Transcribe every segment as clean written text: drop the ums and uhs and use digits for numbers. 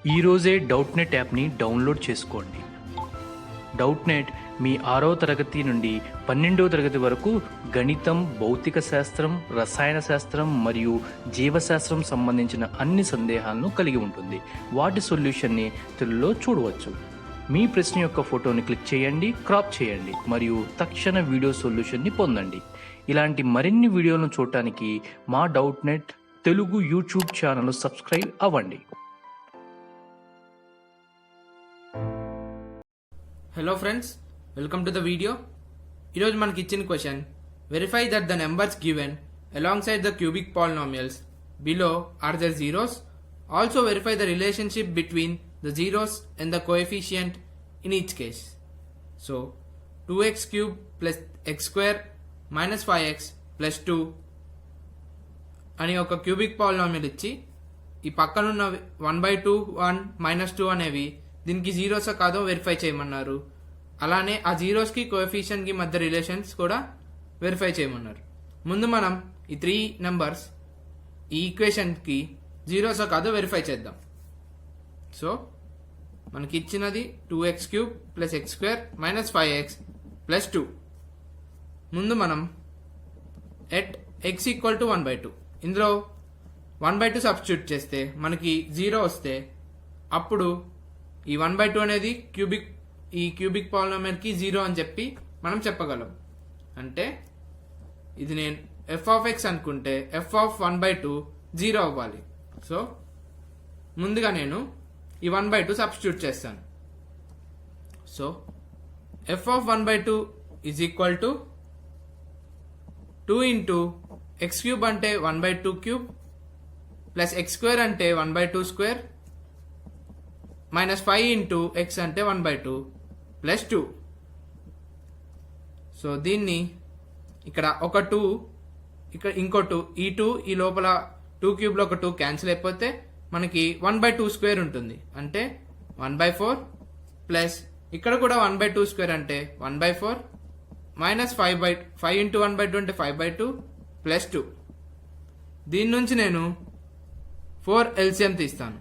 ఈరోజే డౌట్నెట్ యాప్ని డౌన్లోడ్ చేసుకోండి. డౌట్నెట్ మీ 6వ తరగతి నుండి 12వ తరగతి వరకు గణితం, భౌతిక శాస్త్రం, రసాయన శాస్త్రం మరియు జీవశాస్త్రం సంబంధించిన అన్ని సందేహాలను కలిగి ఉంటుంది. వాటి సొల్యూషన్ని తెలుగులో చూడవచ్చు. మీ ప్రశ్న యొక్క ఫోటోని క్లిక్ చేయండి, క్రాప్ చేయండి మరియు తక్షణ వీడియో సొల్యూషన్ని పొందండి. ఇలాంటి మరిన్ని వీడియోలను చూడటానికి మా Doubtnut Telugu YouTube channel subscribe అవ్వండి. Hello friends, welcome to the video. ఈరోజు మనకి ఇచ్చిన question, verify that the numbers given alongside the cubic polynomials below are their zeros. Also verify the relationship between the zeros and the coefficient in each case. So 2x cube plus x square minus 5x plus 2 అని ఒక cubic polynomial ఇచ్చి ఈ పక్కనున్న 1/2 1 -2 అనేవి దీనికి zeros కాదో verify చేయమన్నారు. అలానే ఆ జీరోస్ కి కోఎఫిషియంట్ కి మధ్య రిలేషన్స్ కూడా వెరిఫై చేయమన్నారు. ముందు మనం ఈ 3 నెంబర్స్ ఈ ఈక్వేషన్ కి జీరోస్ కాదో వెరిఫై చేద్దాం. సో మనకి ఇచ్చినది 2x³ + x² - 5x + 2. ముందు మనం ఎట్ x = 1/2 ఇందులో 1/2 సబ్స్టిట్యూట్ చేస్తే మనకి 0 వస్తే అప్పుడు ఈ 1/2 అనేది ఈ క్యూబిక్ పాలినామియల్ కి 0 అని చెప్పి మనం చెప్పగలం. అంటే ఇది నేను f(x) అనుకుంటే f(1/2) 0 అవ్వాలి. సో ముందుగా నేను ఈ 1/2 సబ్స్టిట్యూట్ చేస్తాను. సో f(1/2) = 2 × x³ అంటే 1/2³ ప్లస్ x² అంటే 1/2² -5 × x అంటే 1/2 ప్లస్ 2. సో దీన్ని ఇక్కడ ఒక 2 ఇక్కడ ఇంకో 2 ఈ 2 ఈ లోపల 2³ లో ఒక 2 క్యాన్సిల్ అయిపోతే మనకి 1/2² ఉంటుంది. అంటే 1/4 ప్లస్ ఇక్కడ కూడా 1/2² అంటే 1/4 -5 × 1/2 అంటే 5/2 ప్లస్ 2. దీని నుంచి నేను 4 ఎల్సిఎం తీస్తాను.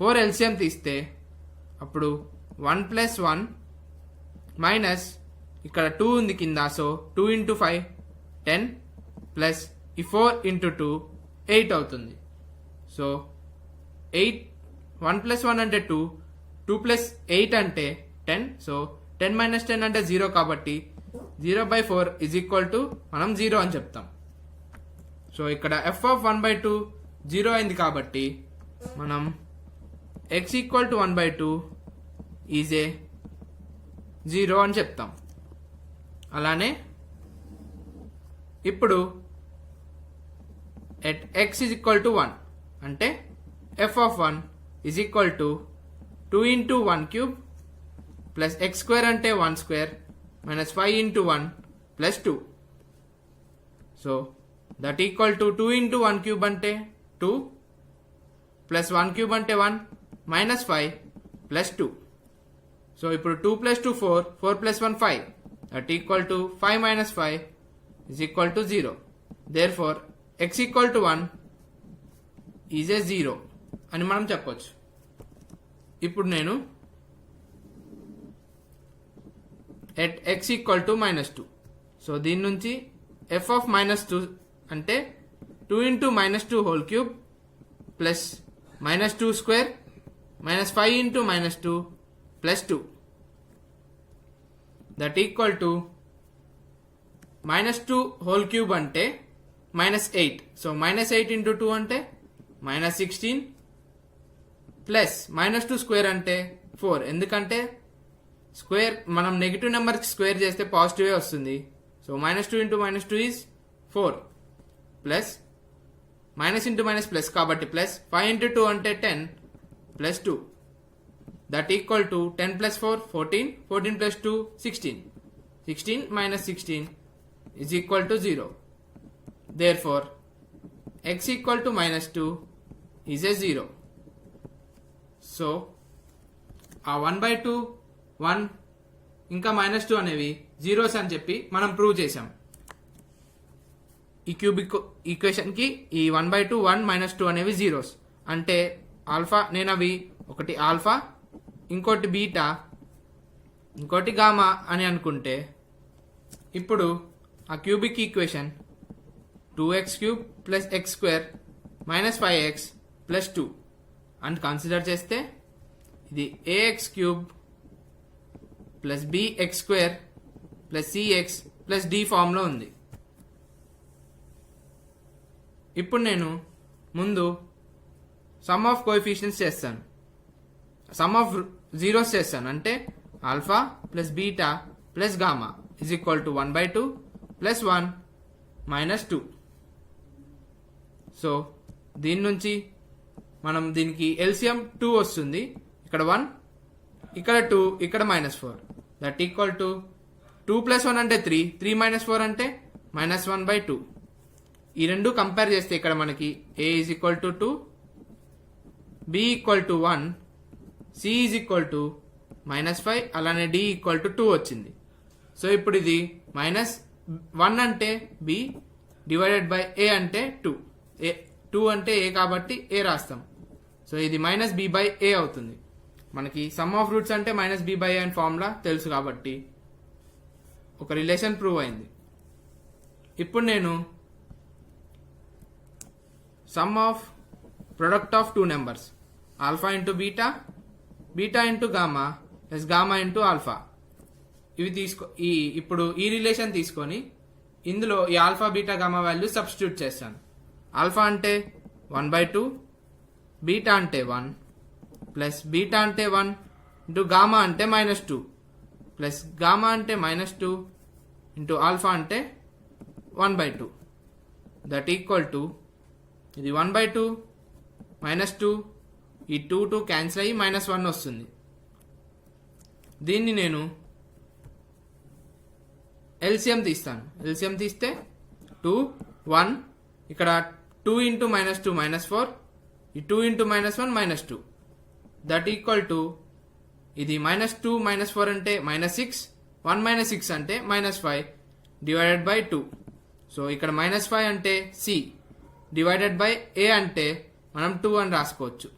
4 ఎల్సిఎం తీస్తే అప్పుడు 1 + 1 మైనస్ ఇక్కడ 2 ఉంది కింద. సో 2 × 5 10 ప్లస్ ఈ 4 × 2 8 అవుతుంది. సో 8 1 + 1 అంటే 2 2 + 8 అంటే 10. సో 10 - 10 అంటే 0 కాబట్టి 0/4 = మనం 0 అని చెప్తాం. సో ఇక్కడ f(1/2) 0 అయింది కాబట్టి మనం x = 1/2 ఈజ్ ఏ 0 అని చెప్తాం. అలానే ఇప్పుడు ఎట్ x = 1 అంటే f(1) = 2 × 1³ ప్లస్ x² అంటే 1² -5 × 1 plus 2. So that equal to 2 × 1³ అంటే 2 ప్లస్ 1³ అంటే 1 -5 ప్లస్ 2. సో ఇప్పుడు 2 + 2 4 4 + 1 5 that equal to 5 - 5 = 0. Therefore x = 1 is a 0 అని మనం చెప్పొచ్చు. ఇప్పుడు నేను ఎట్ x = -2. సో దీని నుంచి f(-2) అంటే 2 × -2³ plus -2² -5 × -2 plus 2 that equal to -2³ అంటే -8. సో -8 × 2 అంటే -16 ప్లస్ -2² అంటే 4. ఎందుకంటే స్క్వేర్ మనం నెగిటివ్ నెంబర్కి స్క్వేర్ చేస్తే పాజిటివే వస్తుంది. సో -2 × -2 ఈజ్ 4 ప్లస్ -× ప్లస్ కాబట్టి ప్లస్ 5 × 2 అంటే 10 plus 2 that equal to 10 + 4 14 14 + 2 16 16 - 16 = 0. Therefore x = -2 is a 0. So ఆ 1/2 1 ఇంకా -2 అనేవి జీరోస్ అని చెప్పి మనం ప్రూవ్ చేసాం. ఈ క్యూబిక్ ఈక్వేషన్ కి ఈ 1/2 1 - 2 అనేవి జీరోస్. అంటే ఆల్ఫా, నేను అవి ఒకటి ఆల్ఫా, ఇంకోటి బీటా, ఇంకోటి గామా అని అనుకుంటే ఇప్పుడు ఆ cubic equation 2x³ plus x² minus 5x plus 2 అని కన్సిడర్ చేస్తే ఇది ax³ plus bx² plus cx plus d ఫామ్లో ఉంది. ఇప్పుడు నేను ముందు సమ్ ఆఫ్ కోఎఫిషియెంట్స్ చేస్తాను, సమ్ ఆఫ్ జీరోస్ చేస్తాను. అంటే alpha plus beta plus gamma is equal to 1/2 plus 1 minus 2. So దీని నుంచి మనం దీనికి ఎల్సిఎం 2 వస్తుంది. ఇక్కడ 1, ఇక్కడ 2, ఇక్కడ -4. దట్ ఈక్వల్ టు 2 ప్లస్ 1 అంటే 3, 3 మైనస్ 4 అంటే -1/2. ఈ రెండు కంపేర్ చేస్తే ఇక్కడ మనకి a is equal to 2, b equal to 1, c is equal to -5, అలానే d ఈక్వల్ టు 2 వచ్చింది. సో ఇప్పుడు ఇది -1 అంటే b డివైడెడ్ బై a అంటే 2, 2 అంటే a కాబట్టి a రాస్తాం. సో ఇది -b/a అవుతుంది. మనకి సమ్ ఆఫ్ రూట్స్ అంటే -b/a అని ఫార్ములా తెలుసు కాబట్టి ఒక రిలేషన్ ప్రూవ్ అయింది. ఇప్పుడు నేను some of product of two numbers alpha into beta, beta into gamma plus gamma into alpha ఇవి ఇప్పుడు ఈ రిలేషన్ తీసుకొని ఇందులో ఈ alpha beta gamma value substitute చేస్తాను. ఆల్ఫా అంటే 1/2, బీటా అంటే 1 ప్లస్ బీటా అంటే 1 ఇంటూ గామా అంటే -2 ప్లస్ గామా అంటే -2 ఇంటూ ఆల్ఫా అంటే 1/2. దట్ ఈక్వల్ టు ఇది 1/2 -2, ఈ 2 క్యాన్సిల్ అయ్యి -1 వస్తుంది. దీన్ని నేను ఎల్సిఎం తీస్తాను. ఎల్సిఎం తీస్తే 2, 1, ఇక్కడ 2 ఇంటూ -2 -4, ఈ 2 ఇంటూ -1 -2. దట్ ఈక్వల్ టు ఇది -2 -4 అంటే -6, 1 - 6 అంటే -5 డివైడెడ్ బై 2. సో ఇక్కడ -5 అంటే సి డివైడెడ్ బై ఏ అంటే మనం 2 అని రాసుకోవచ్చు.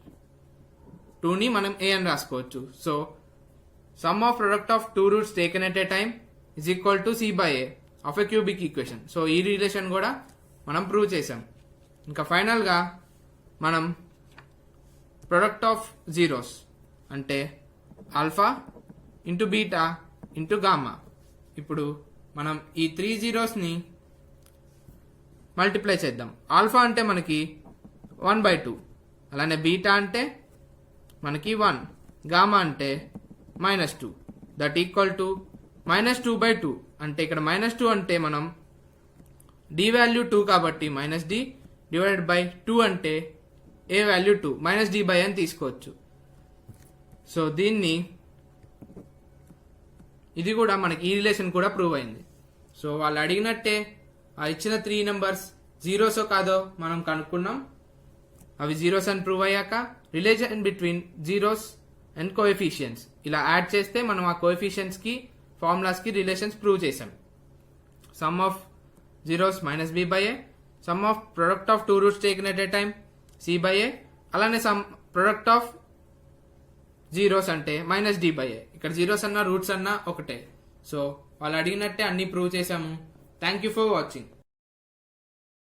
2ని మనం ఏ అని రాసుకోవచ్చు. So some of product of two roots taken at a time is equal to c/a of a cubic equation. So ఈ రిలేషన్ కూడా మనం ప్రూవ్ చేసాం. ఇంకా ఫైనల్గా మనం ప్రొడక్ట్ ఆఫ్ జీరోస్ అంటే alpha into beta into gamma. ఇప్పుడు మనం ఈ 3 జీరోస్ని మల్టిప్లై చేద్దాం. ఆల్ఫా అంటే మనకి 1/2, అలానే బీటా అంటే మనకి 1, గామా అంటే -2. దట్ ఈక్వల్ టు -2/2 అంటే ఇక్కడ -2 అంటే మనం d వాల్యూ 2 కాబట్టి -d డివైడెడ్ బై 2 అంటే a వాల్యూ 2 -d/n అని తీసుకోవచ్చు. సో దీన్ని ఇది కూడా మనకి ఈ రిలేషన్ కూడా ప్రూవ్ అయింది. సో వాళ్ళు అడిగినట్టే ఆ ఇచ్చిన 3 నెంబర్స్ జీరోసో కాదో మనం కనుక్కున్నాం. అవి జీరోస్ అని ప్రూవ్ అయ్యాక relation between zeros and coefficients ఇలా యాడ్ చేస్తే మనం ఆ కోఎఫిషియన్స్ కి ఫార్ములాస్ కి రిలేషన్స్ ప్రూవ్ చేసాం. Some of zeros -b/a, some of product of two roots taken at a time c/a, అలానే సమ్ ప్రొడక్ట్ ఆఫ్ జీరోస్ అంటే -d/a. ఇక్కడ జీరోస్ అన్నా రూట్స్ అన్నా ఒకటే. సో వాళ్ళు అడిగినట్టే అన్ని ప్రూవ్ చేసాము. Thank you for watching.